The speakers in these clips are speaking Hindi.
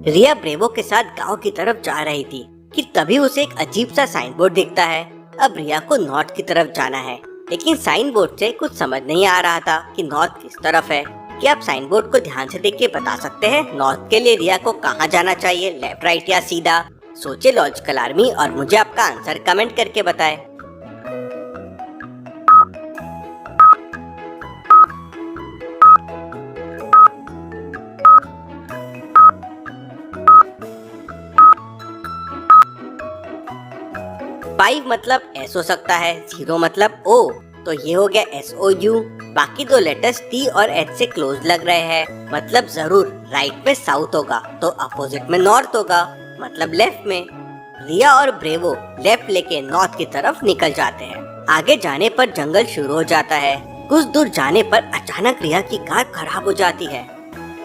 रिया ब्रेवो के साथ गांव की तरफ जा रही थी कि तभी उसे एक अजीब सा साइन बोर्ड दिखता है। अब रिया को नॉर्थ की तरफ जाना है, लेकिन साइन बोर्ड से कुछ समझ नहीं आ रहा था कि नॉर्थ किस तरफ है। क्या आप साइन बोर्ड को ध्यान से देख के बता सकते हैं नॉर्थ के लिए रिया को कहाँ जाना चाहिए, लेफ्ट राइट या सीधा? सोचे लॉजिकल आर्मी और मुझे आपका आंसर कमेंट करके बताएं। फाइव मतलब एस हो सकता है, 0 मतलब ओ, तो ये हो गया SOU। बाकी दो लेटर्स T और H से क्लोज लग रहे हैं, मतलब जरूर राइट में साउथ होगा, तो अपोजिट में नॉर्थ होगा, मतलब लेफ्ट में। रिया और ब्रेवो लेफ्ट लेके नॉर्थ की तरफ निकल जाते हैं। आगे जाने पर जंगल शुरू हो जाता है। कुछ दूर जाने पर अचानक रिया की कार खराब हो जाती है।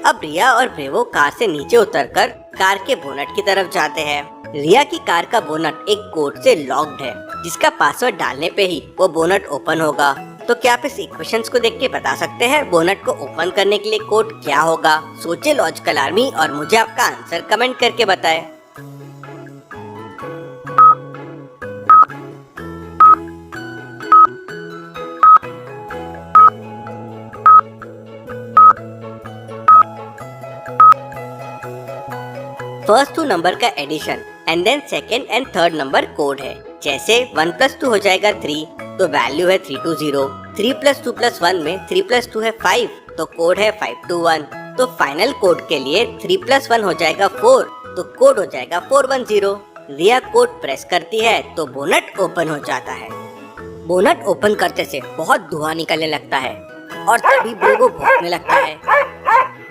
अब रिया और ब्रेवो कार से नीचे उतरकर कार के बोनट की तरफ जाते हैं। रिया की कार का बोनट एक कोड से लॉक्ड है, जिसका पासवर्ड डालने पे ही वो बोनट ओपन होगा। तो क्या आप इस इक्वेशंस को देख के बता सकते हैं बोनट को ओपन करने के लिए कोड क्या होगा? सोचे लॉजिकल आर्मी और मुझे आपका आंसर कमेंट करके बताएं। फर्स्ट 2 नंबर का addition and then second and third number code है। जैसे 1 + 2 हो जाएगा 3, तो वैल्यू है 320। 3 + 2 + 1 में 3 + 2 है 5, तो कोड है 521। तो फाइनल कोड के लिए 3 + 1 हो जाएगा 4, तो कोड हो जाएगा 410। रिया कोड प्रेस करती है तो बोनट ओपन हो जाता है। बोनट ओपन करते से बहुत धुआं निकलने लगता है और तभी ब्रेवो भौंकने लगता है।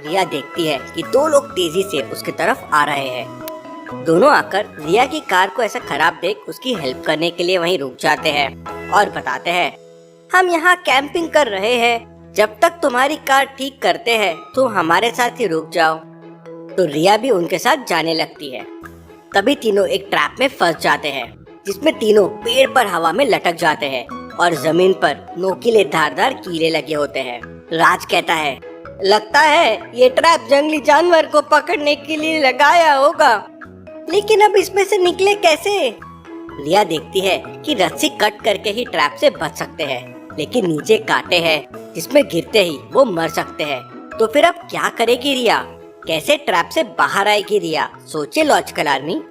रिया देखती है कि 2 लोग तेजी से उसकी तरफ आ रहे हैं। दोनों आकर रिया की कार को ऐसा खराब देख उसकी हेल्प करने के लिए वहीं रुक जाते हैं और बताते हैं, हम यहाँ कैंपिंग कर रहे हैं, जब तक तुम्हारी कार ठीक करते हैं तुम हमारे साथ ही रुक जाओ। तो रिया भी उनके साथ जाने लगती है। तभी तीनों एक ट्रैप में फंस जाते हैं, जिसमें तीनों पेड़ पर हवा में लटक जाते हैं और जमीन पर नोकीले धारदार कीले लगे होते हैं। राज कहता है, लगता है ये ट्रैप जंगली जानवर को पकड़ने के लिए लगाया होगा, लेकिन अब इसमें से निकले कैसे? रिया देखती है कि रस्सी कट करके ही ट्रैप से बच सकते हैं, लेकिन नीचे कांटे हैं जिसमें गिरते ही वो मर सकते हैं। तो फिर अब क्या करेगी रिया? कैसे ट्रैप से बाहर आएगी रिया? सोचे लॉजिकल आर्मी।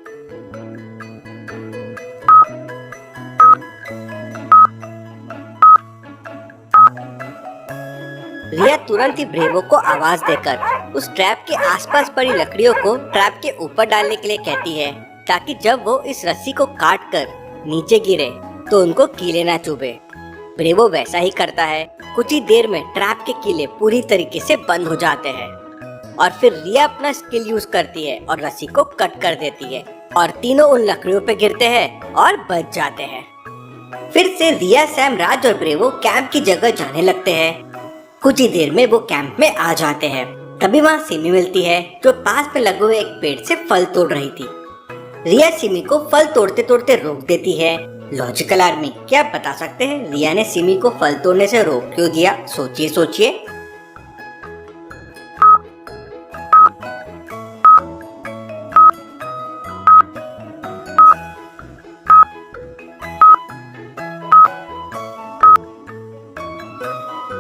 रिया तुरंत ही ब्रेवो को आवाज देकर उस ट्रैप के आसपास पड़ी लकड़ियों को ट्रैप के ऊपर डालने के लिए कहती है, ताकि जब वो इस रस्सी को काट कर नीचे गिरे तो उनको कीले ना चुभे। ब्रेवो वैसा ही करता है। कुछ ही देर में ट्रैप के कीले पूरी तरीके से बंद हो जाते हैं और फिर रिया अपना स्किल यूज करती है और रस्सी को कट कर देती है और तीनों उन लकड़ियों पे गिरते हैं और बच जाते हैं। फिर से रिया, सैम, राज और ब्रेवो कैंप की जगह जाने लगते हैं। कुछ ही देर में वो कैंप में आ जाते हैं। तभी वहाँ सिमी मिलती है, जो पास में लगे हुए एक पेड़ से फल तोड़ रही थी। रिया सिमी को फल तोड़ते तोड़ते रोक देती है। लॉजिकल आर्मी, क्या आप बता सकते हैं रिया ने सिमी को फल तोड़ने से रोक क्यों दिया? सोचिए सोचिए।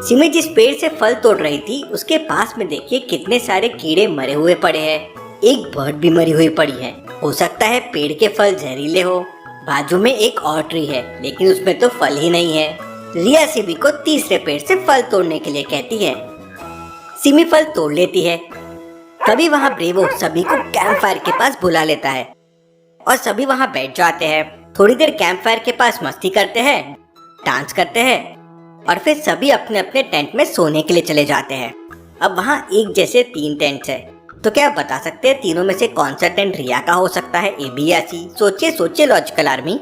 सिमी जिस पेड़ से फल तोड़ रही थी उसके पास में देखिए कितने सारे कीड़े मरे हुए पड़े हैं। एक बर्ड भी मरी हुई पड़ी है। हो सकता है पेड़ के फल जहरीले हो। बाजू में एक और ट्री है, लेकिन उसमें तो फल ही नहीं है। रिया सिमी को तीसरे पेड़ से फल तोड़ने के लिए कहती है। सिमी फल तोड़ लेती है। तभी वहाँ ब्रेवो सभी को कैंप फायर के पास बुला लेता है और सभी वहाँ बैठ जाते हैं। थोड़ी देर कैंप फायर के पास मस्ती करते हैं, डांस करते हैं और फिर सभी अपने अपने टेंट में सोने के लिए चले जाते हैं। अब वहाँ एक जैसे 3 टेंट्स है, तो क्या आप बता सकते हैं तीनों में से कौन सा टेंट रिया का हो सकता है, A, B या C? सोचिए सोचिए लॉजिकल आर्मी।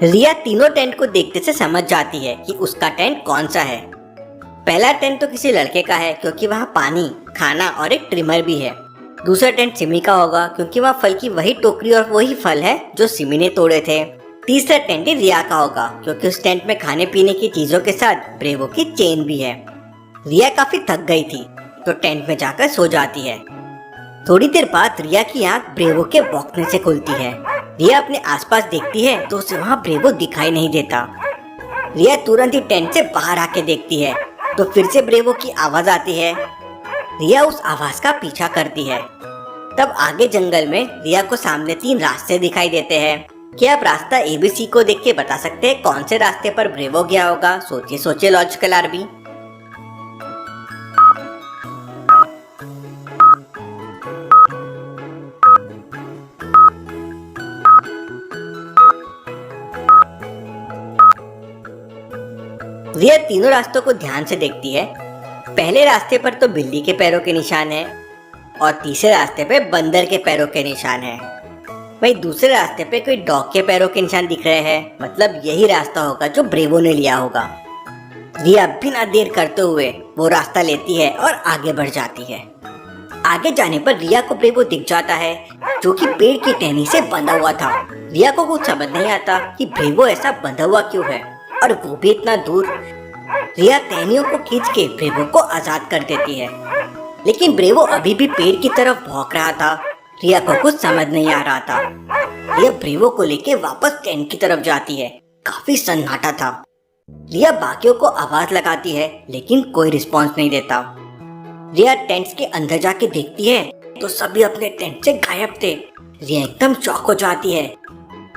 रिया तीनों टेंट को देखते से समझ जाती है कि उसका टेंट कौन सा है। पहला टेंट तो किसी लड़के का है, क्योंकि वहाँ पानी, खाना और एक ट्रिमर भी है। दूसरा टेंट सिमी का होगा, क्योंकि वहाँ फल की वही टोकरी और वही फल है जो सिमी ने तोड़े थे। तीसरा टेंट ही रिया का होगा क्योंकि उस टेंट में खाने पीने की चीजों के साथ ब्रेवो की चेन भी है। रिया काफी थक गई थी तो टेंट में जाकर सो जाती है। थोड़ी देर बाद रिया की आंख ब्रेवो के भौंकने से खुलती है। रिया अपने आसपास देखती है तो उसे वहाँ ब्रेवो दिखाई नहीं देता। रिया तुरंत ही टेंट से बाहर आके देखती है तो फिर से ब्रेवो की आवाज आती है। रिया उस आवाज का पीछा करती है। तब आगे जंगल में रिया को सामने 3 रास्ते दिखाई देते हैं। क्या आप रास्ता ABC को देख के बता सकते हैं कौन से रास्ते पर ब्रेवो गया होगा? सोचिए सोचिए लॉजिकल आर्मी। रिया तीनों रास्तों को ध्यान से देखती है। पहले रास्ते पर तो बिल्ली के पैरों के निशान है और तीसरे रास्ते पे बंदर के पैरों के निशान है। वहीं दूसरे रास्ते पे कोई डॉग के पैरों के निशान दिख रहे हैं, मतलब यही रास्ता होगा जो ब्रेवो ने लिया होगा। रिया बिना देर करते हुए वो रास्ता लेती है और आगे बढ़ जाती है। आगे जाने पर रिया को ब्रेवो दिख जाता है जो कि पेड़ की टहनी से बंधा हुआ था। रिया को कुछ समझ नहीं आता कि ब्रेवो ऐसा बंधा हुआ क्यों है और वो भी इतना दूर। रिया टहनियों को खींच के ब्रेवो को आजाद कर देती है, लेकिन ब्रेवो अभी भी पेड़ की तरफ भौंक रहा था। रिया को कुछ समझ नहीं आ रहा था। रिया ब्रेवो को लेके वापस टेंट की तरफ जाती है। काफी सन्नाटा था। रिया बाकियों को आवाज लगाती है लेकिन कोई रिस्पॉन्स नहीं देता। रिया टेंट के अंदर जाके देखती है तो सभी अपने टेंट से गायब थे। रिया एकदम शॉक हो जाती है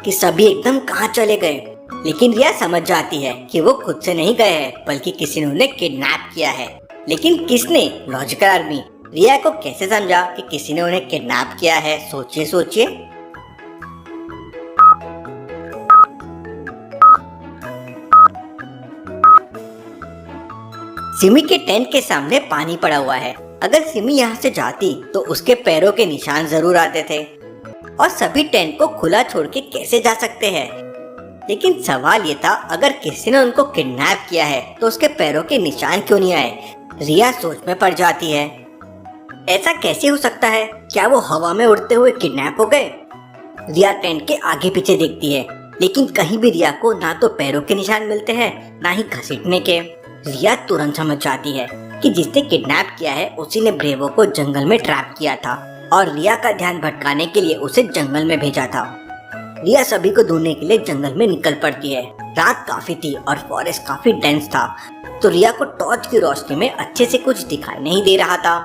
कि सभी एकदम कहाँ चले गए, लेकिन रिया समझ जाती है कि वो खुद से नहीं गए हैं बल्कि किसी ने उन्हें किडनैप किया है। लेकिन किसने? Logical army. रिया को कैसे समझा कि किसी ने उन्हें किडनैप किया है? सोचिए सोचिए। सिमी के टेंट के सामने पानी पड़ा हुआ है। अगर सिमी यहाँ से जाती तो उसके पैरों के निशान जरूर आते थे और सभी टेंट को खुला छोड़ के कैसे जा सकते हैं। लेकिन सवाल ये था, अगर किसी ने उनको किडनैप किया है तो उसके पैरों के निशान क्यों नहीं आए? रिया सोच में पड़ जाती है। ऐसा कैसे हो सकता है? क्या वो हवा में उड़ते हुए किडनैप हो गए? रिया टेंट के आगे पीछे देखती है लेकिन कहीं भी रिया को ना तो पैरों के निशान मिलते हैं ना ही घसीटने के। रिया तुरंत समझ जाती है कि जिसने किडनैप किया है उसी ने ब्रेवो को जंगल में ट्रैप किया था और रिया का ध्यान भटकाने के लिए उसे जंगल में भेजा था। रिया सभी को ढूंढने के लिए जंगल में निकल पड़ती है। रात काफी थी और फॉरेस्ट काफी डेंस था तो रिया को टॉर्च की रोशनी में अच्छे से कुछ दिखाई नहीं दे रहा था।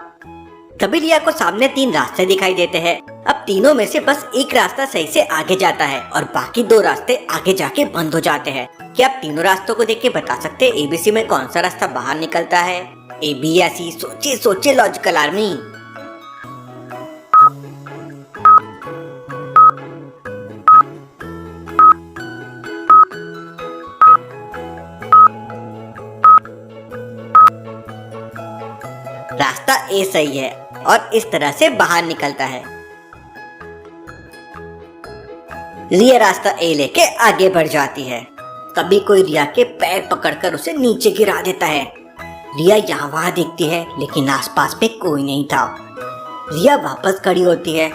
तभी रिया को सामने 3 रास्ते दिखाई देते हैं। अब तीनों में से बस एक रास्ता सही से आगे जाता है और बाकी 2 रास्ते आगे जाके बंद हो जाते हैं। क्या आप तीनों रास्तों को देख के बता सकते हैं ABC में कौन सा रास्ता बाहर निकलता है? A, B या C? सोचिए सोचिए लॉजिकल आर्मी। रास्ता A सही है और इस तरह से बाहर निकलता है। रिया रास्ता A लेके आगे बढ़ जाती है। तभी कोई रिया के पैर पकड़कर उसे नीचे गिरा देता है। रिया यहाँ वहाँ देखती है लेकिन आसपास में कोई नहीं था। रिया वापस खड़ी होती है।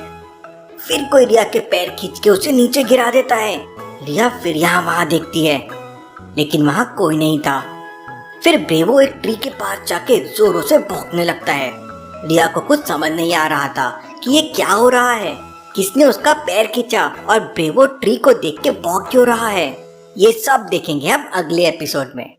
फिर कोई रिया के पैर खींच के उसे नीचे गिरा देता है। रिया फिर यहाँ वहाँ देखती है लेकिन वहाँ कोई नहीं था। फिर ब्रेवो एक ट्री के पास जाके जोरों से भौंकने लगता है। रिया को कुछ समझ नहीं आ रहा था कि ये क्या हो रहा है, किसने उसका पैर खींचा और ब्रेवो ट्री को देख के भौंक क्यों रहा है। ये सब देखेंगे हम अगले एपिसोड में।